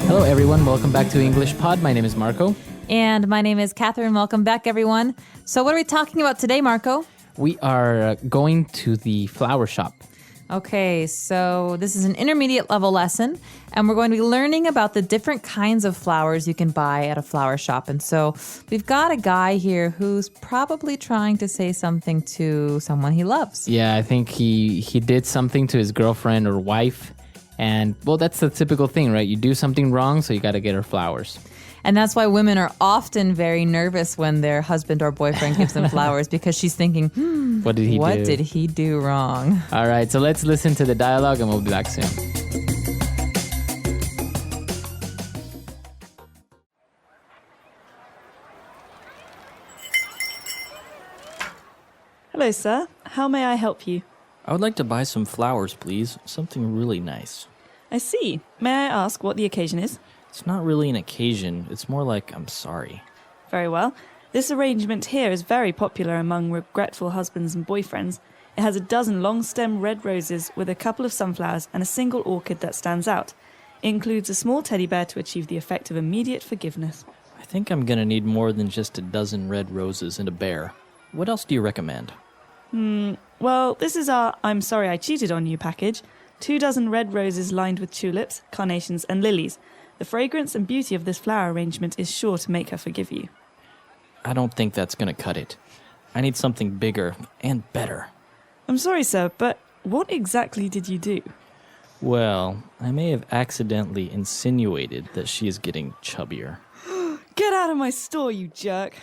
Hello, everyone. Welcome back to English Pod. My name is Marco. And my name is Catherine. Welcome back, everyone. So what are we talking about today, Marco? We are going to the flower shop. Okay, so this is an intermediate level lesson, and we're going to be learning about the different kinds of flowers you can buy at a flower shop. And so we've got a guy here who's probably trying to say something to someone he loves. Yeah, I think he did something to his girlfriend or wife. And, well, that's the typical thing, right? You do something wrong, so you got to get her flowers. And that's why women are often very nervous when their husband or boyfriend gives them flowers, because she's thinking, what did he do wrong? All right, so let's listen to the dialogue and we'll be back soon. Hello, sir. How may I help you? I would like to buy some flowers, please. Something really nice. I see. May I ask what the occasion is? It's not really an occasion. It's more like I'm sorry. Very well. This arrangement here is very popular among regretful husbands and boyfriends. It has a dozen long-stem red roses with a couple of sunflowers and a single orchid that stands out. It includes a small teddy bear to achieve the effect of immediate forgiveness. I think I'm gonna need more than just a dozen red roses and a bear. What else do you recommend? Well, this is our I'm sorry I cheated on you package. 2 dozen red roses lined with tulips, carnations and lilies. The fragrance and beauty of this flower arrangement is sure to make her forgive you. I don't think that's gonna cut it. I need something bigger and better. I'm sorry, sir, but what exactly did you do? Well, I may have accidentally insinuated that she is getting chubbier. Get out of my store, you jerk!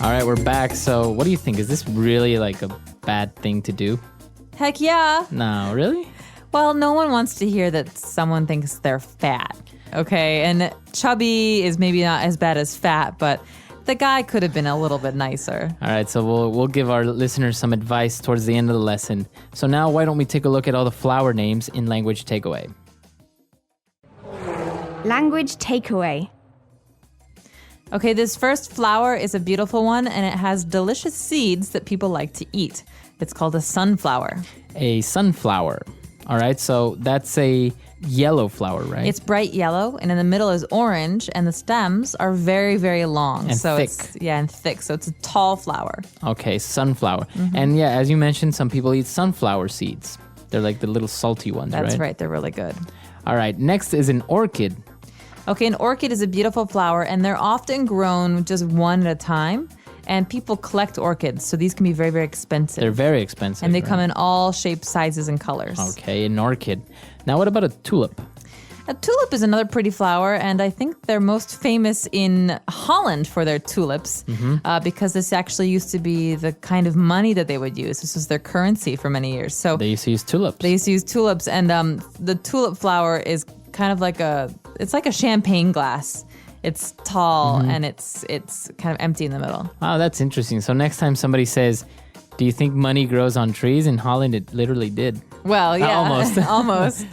All right, we're back. So what do you think? Is this really like a bad thing to do? Heck yeah. No, really? Well, no one wants to hear that someone thinks they're fat, okay? And chubby is maybe not as bad as fat, but the guy could have been a little bit nicer. All right, so we'll give our listeners some advice towards the end of the lesson. So now why don't we take a look at all the flower names in Language Takeaway. Language takeaway. Okay, this first flower is a beautiful one, and it has delicious seeds that people like to eat. It's called a sunflower. A sunflower. All right, so that's a yellow flower, right? It's bright yellow, and in the middle is orange, and the stems are very, very long. And so thick. And thick. So it's a tall flower. Okay, sunflower. And yeah, as you mentioned, some people eat sunflower seeds. They're like the little salty ones, right? That's right. They're really good. All right, next is an orchid. Okay, an orchid is a beautiful flower, and they're often grown just one at a time. And people collect orchids, so these can be very, very expensive. They're very expensive. And they right? come in all shapes, sizes, and colors. Okay, an orchid. Now what about a tulip? A tulip is another pretty flower, and I think they're most famous in Holland for their tulips, because this actually used to be the kind of money that they would use. This was their currency for many years. So They used to use tulips. they used to use tulips, and the tulip flower is kind of like it's like a champagne glass. It's tall and it's kind of empty in the middle. Oh, that's interesting. So next time somebody says, do you think money grows on trees? In Holland, it literally did. Well, yeah, Almost. almost.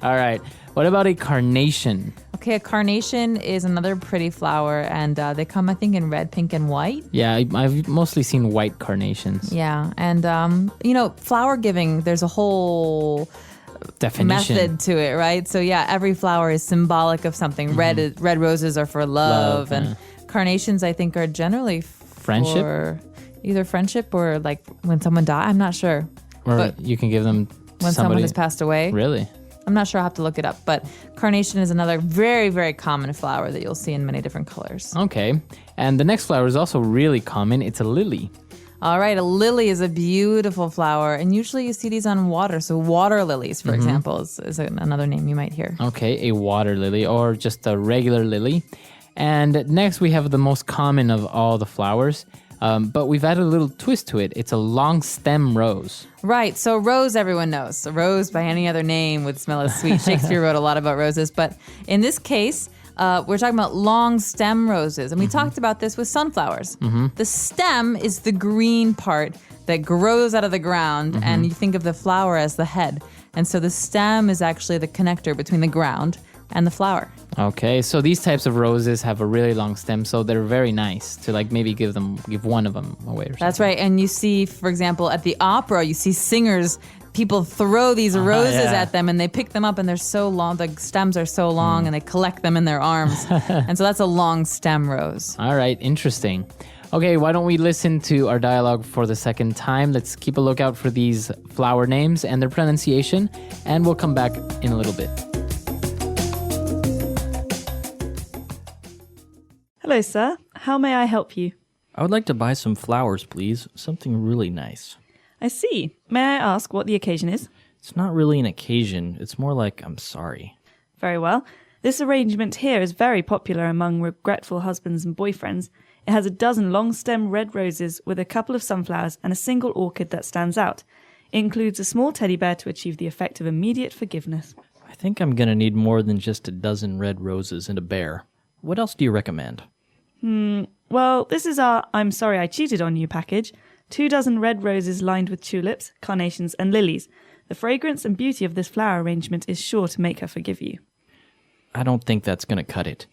All right. What about a carnation? Okay, a carnation is another pretty flower, and they come, I think, in red, pink, and white. Yeah, I've mostly seen white carnations. Yeah, and flower giving, there's a whole Definition. method to it, right? So yeah, every flower is symbolic of something. Red roses are for love, and carnations, I think, are generally Friendship? for either friendship or like when someone dies. I'm not sure. Or But you can give them to when someone somebody. has passed away. Really? I'm not sure. I'll have to look it up. But carnation is another very, very common flower that you'll see in many different colors. Okay. And the next flower is also really common. It's a lily. All right, a lily is a beautiful flower, and usually you see these on water. So water lilies, for example, is another name you might hear. Okay, a water lily or just a regular lily. And next we have the most common of all the flowers, but we've added a little twist to it. It's a long stem rose. Right, so rose everyone knows. A rose by any other name would smell as sweet. Shakespeare wrote a lot about roses, but in this case, we're talking about long stem roses, and we talked about this with sunflowers. The stem is the green part that grows out of the ground, and you think of the flower as the head. And so the stem is actually the connector between the ground and the flower. Okay, so these types of roses have a really long stem, so they're very nice to like maybe give one of them away or something. That's right, and you see, for example, at the opera, you see singers people throw these roses yeah. at them and they pick them up and they're so long, the stems are so long and they collect them in their arms. And so that's a long stem rose. All right, interesting. Okay, why don't we listen to our dialogue for the second time? Let's keep a lookout for these flower names and their pronunciation, and we'll come back in a little bit. Hello, sir. How may I help you? I would like to buy some flowers, please. Something really nice. I see. May I ask what the occasion is? It's not really an occasion. It's more like I'm sorry. Very well. This arrangement here is very popular among regretful husbands and boyfriends. It has a dozen long-stem red roses with a couple of sunflowers and a single orchid that stands out. It includes a small teddy bear to achieve the effect of immediate forgiveness. I think I'm going to need more than just a dozen red roses and a bear. What else do you recommend? Well, this is our I'm sorry I cheated on you package. 2 dozen red roses lined with tulips, carnations and lilies. The fragrance and beauty of this flower arrangement is sure to make her forgive you. I don't think that's going to cut it.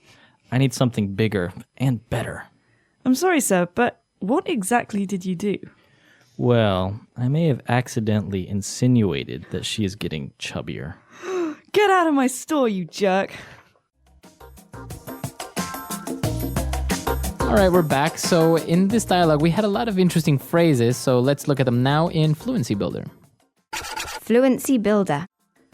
I need something bigger and better. I'm sorry, sir, but what exactly did you do? Well, I may have accidentally insinuated that she is getting chubbier. Get out of my store, you jerk. All right, we're back. So in this dialogue, we had a lot of interesting phrases, so let's look at them now in Fluency Builder. Fluency Builder.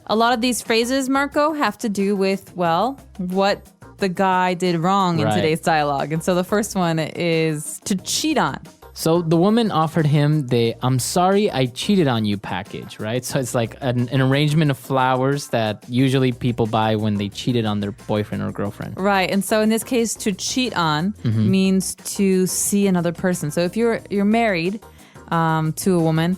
A lot of these phrases, Marco, have to do with, well, what the guy did wrong in Right. today's dialogue. And so the first one is to cheat on. So the woman offered him the I'm sorry I cheated on you package, right? So it's like an arrangement of flowers that usually people buy when they cheated on their boyfriend or girlfriend. Right. And so in this case, to cheat on means to see another person. So if you're married to a woman,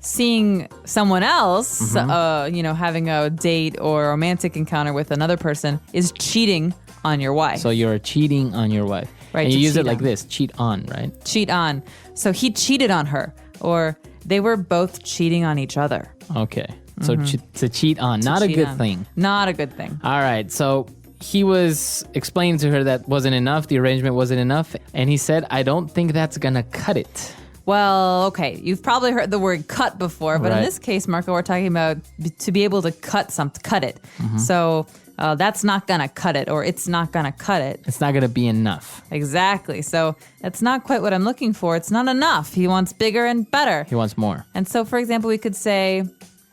seeing someone else, having a date or a romantic encounter with another person is cheating on your wife. So you're cheating on your wife. Right, And you to use it cheat like on. this, cheat on, right? Cheat on. So he cheated on her, or they were both cheating on each other. Okay. So to cheat on, not a Cheat good on. thing. Not a good thing. All right. So he was explaining to her that wasn't enough. The arrangement wasn't enough. And he said, I don't think that's going to cut it. Well, okay, you've probably heard the word cut before, but in Right. this case, Marco, we're talking about to be able to cut it. So that's not going to cut it, or it's not going to cut it. It's not going to be enough. Exactly. So that's not quite what I'm looking for. It's not enough. He wants bigger and better. He wants more. And so, for example, we could say,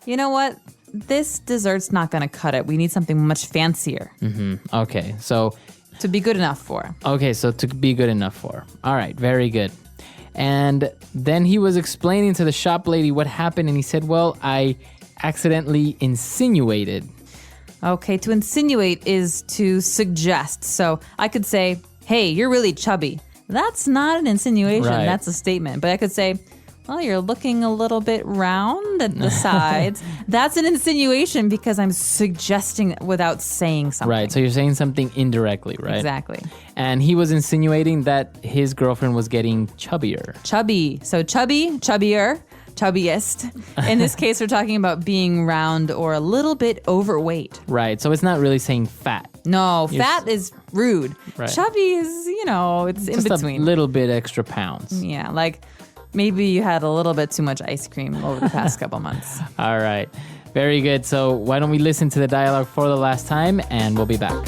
you know what? This dessert's not going to cut it. We need something much fancier Okay. So to be good enough for. to be good enough for. All right. Very good. And then he was explaining to the shop lady what happened. And he said, well, I accidentally insinuated. Okay, to insinuate is to suggest. So I could say, hey, you're really chubby. That's not an insinuation, Right. that's a statement. But I could say, well, you're looking a little bit round at the sides. That's an insinuation because I'm suggesting it without saying something. Right. So you're saying something indirectly, right? Exactly. And he was insinuating that his girlfriend was getting chubbier. Chubby. So chubby, chubbier, chubbiest. In this case, we're talking about being round or a little bit overweight. Right. So it's not really saying fat. No, fat is rude. Right. Chubby is, it's in Just between. a little bit extra pounds. Yeah, like maybe you had a little bit too much ice cream over the past couple months. All right. Very good. So why don't we listen to the dialogue for the last time and we'll be back.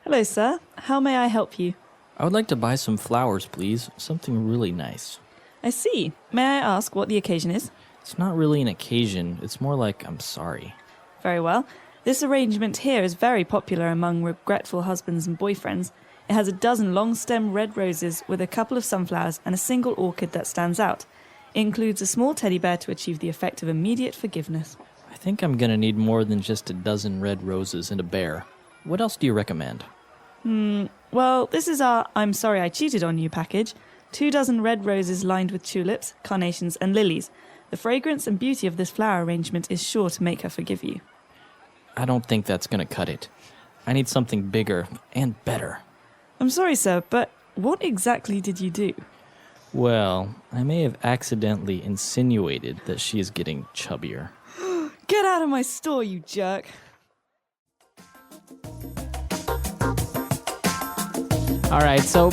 Hello, sir. How may I help you? I would like to buy some flowers, please. Something really nice. I see. May I ask what the occasion is? It's not really an occasion. It's more like I'm sorry. Very well. This arrangement here is very popular among regretful husbands and boyfriends. It has a dozen long-stem red roses with a couple of sunflowers and a single orchid that stands out. It includes a small teddy bear to achieve the effect of immediate forgiveness. I think I'm going to need more than just a dozen red roses and a bear. What else do you recommend? Well, this is our I'm sorry I cheated on you package. 2 dozen red roses lined with tulips, carnations and lilies. The fragrance and beauty of this flower arrangement is sure to make her forgive you. I don't think that's going to cut it. I need something bigger and better. I'm sorry, sir, but what exactly did you do? Well, I may have accidentally insinuated that she is getting chubbier. Get out of my store, you jerk. All right, so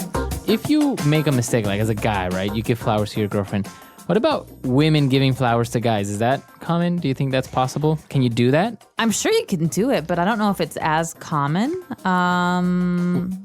if you make a mistake, like as a guy, right, you give flowers to your girlfriend. What about women giving flowers to guys? Is that common? Do you think that's possible? Can you do that? I'm sure you can do it, but I don't know if it's as common.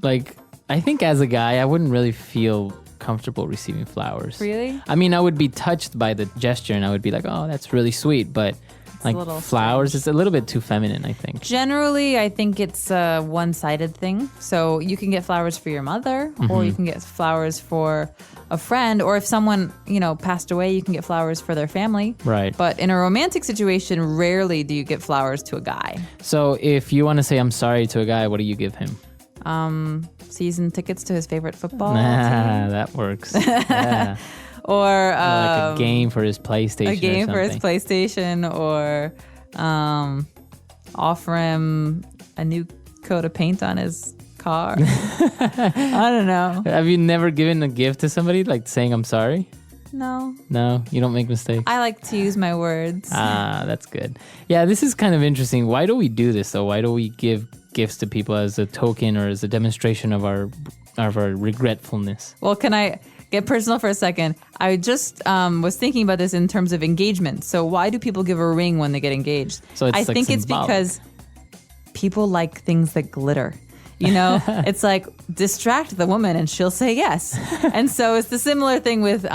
Like, I think as a guy, I wouldn't really feel comfortable receiving flowers. Really? I mean, I would be touched by the gesture and I would be like, oh, that's really sweet. But like flowers, it's a little bit too feminine, I think. Generally, I think it's a one-sided thing. So you can get flowers for your mother, or you can get flowers for a friend, or if someone, passed away, you can get flowers for their family. Right. But in a romantic situation, rarely do you get flowers to a guy. So if you want to say I'm sorry to a guy, what do you give him? Season tickets to his favorite football team. That works. Yeah. Or like a game for his PlayStation. A game or for his something. PlayStation, or offer him a new coat of paint on his car. I don't know. Have you never given a gift to somebody, like saying I'm sorry? No. No, you don't make mistakes. I like to use my words. That's good. Yeah, this is kind of interesting. Why do we do this though? Why do we give gifts to people as a token or as a demonstration of our regretfulness? Well, can I get personal for a second? I just was thinking about this in terms of engagement. So why do people give a ring when they get engaged? So it's I like think symbolic. it's because people like things that glitter. It's like distract the woman and she'll say yes. And so it's the similar thing with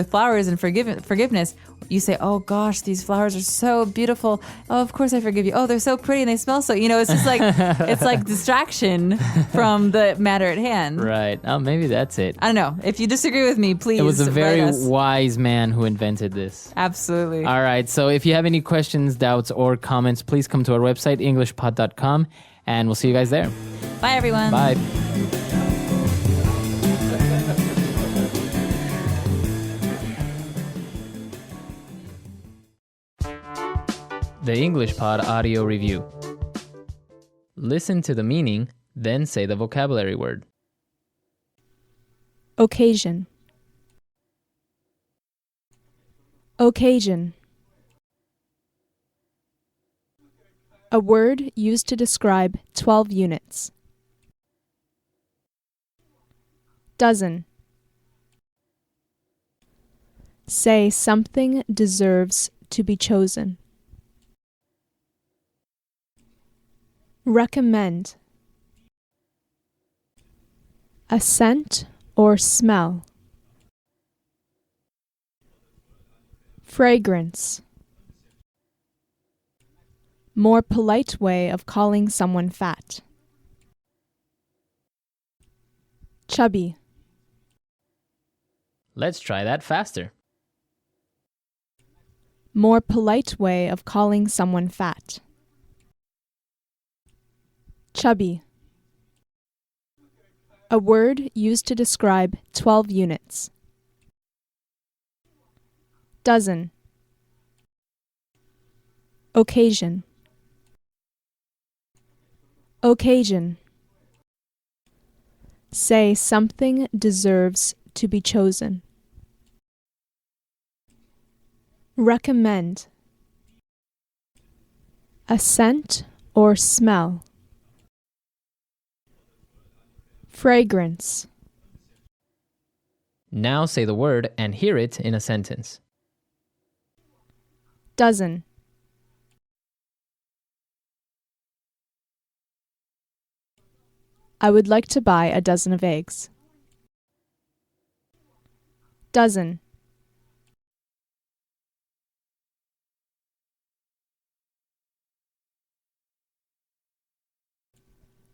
flowers and forgiveness. You say, oh gosh, these flowers are so beautiful. Oh, of course I forgive you. Oh, they're so pretty and they smell so. It's just like it's like distraction from the matter at hand. Right. Oh, maybe that's it. I don't know. If you disagree with me, please. It was a very write us. wise man who invented this. Absolutely. All right. So if you have any questions, doubts, or comments, please come to our website, Englishpod.com, and we'll see you guys there. Bye, everyone. Bye. The English Pod Audio Review. Listen to the meaning, then say the vocabulary word. Occasion. Occasion. A word used to describe 12 units. Dozen. Say something deserves to be chosen. Recommend. A scent or smell. Fragrance. More polite way of calling someone fat. Chubby. Let's try that faster. More polite way of calling someone fat. Chubby. A word used to describe 12 units. Dozen. Occasion. Occasion. Say something deserves to be chosen. Recommend. A scent or smell. Fragrance. Now say the word and hear it in a sentence. Dozen. I would like to buy a dozen of eggs. Dozen.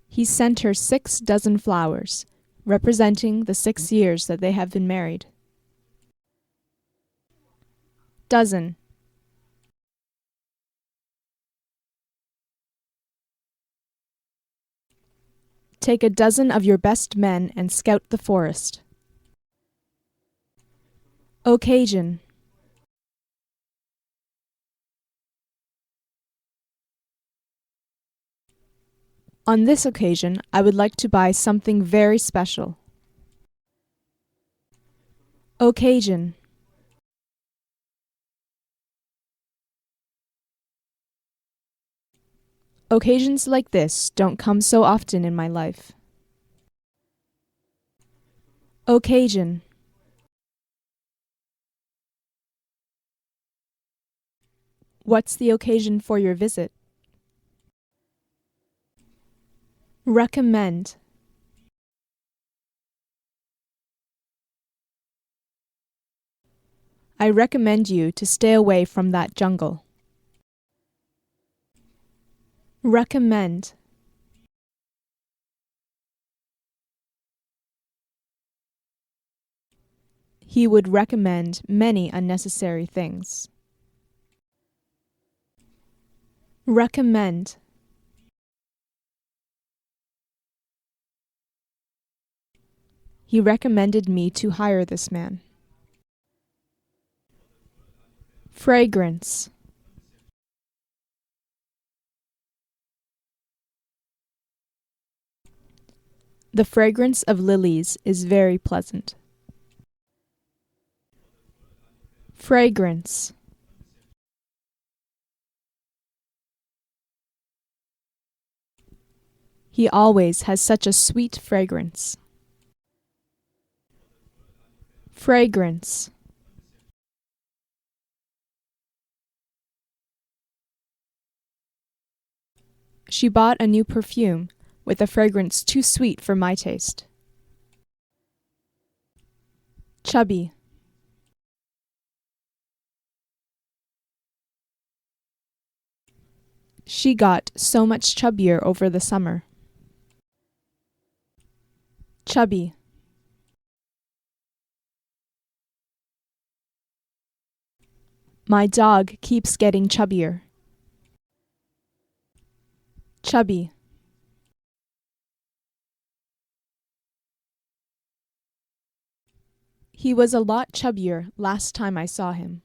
He sent her 6 dozen flowers, representing the 6 years that they have been married. Dozen. Take a dozen of your best men and scout the forest. Occasion. On this occasion, I would like to buy something very special. Occasion. Occasions like this don't come so often in my life. Occasion. What's the occasion for your visit? Recommend. I recommend you to stay away from that jungle. Recommend. He would recommend many unnecessary things. Recommend. He recommended me to hire this man. Fragrance. The fragrance of lilies is very pleasant. Fragrance. He always has such a sweet fragrance. Fragrance. She bought a new perfume with a fragrance too sweet for my taste. Chubby. She got so much chubbier over the summer. Chubby. My dog keeps getting chubbier. Chubby. He was a lot chubbier last time I saw him.